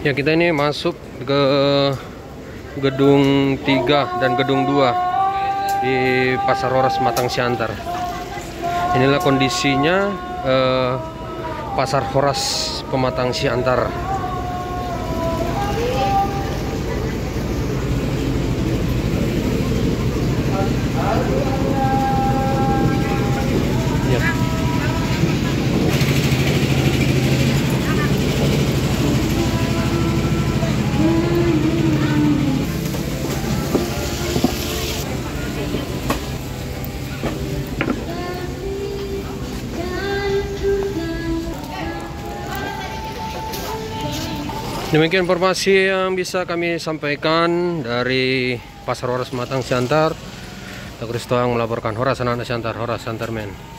Ya, kita ini masuk ke gedung 3 dan gedung 2 di Pasar Horas Matang Siantar. Inilah kondisinya Pasar Horas Pematang Siantar. Ya. Demikian informasi yang bisa kami sampaikan dari Pasar Horas Matang Siantar. Kristo yang melaporkan Horas anak Siantar, Horas Siantar men.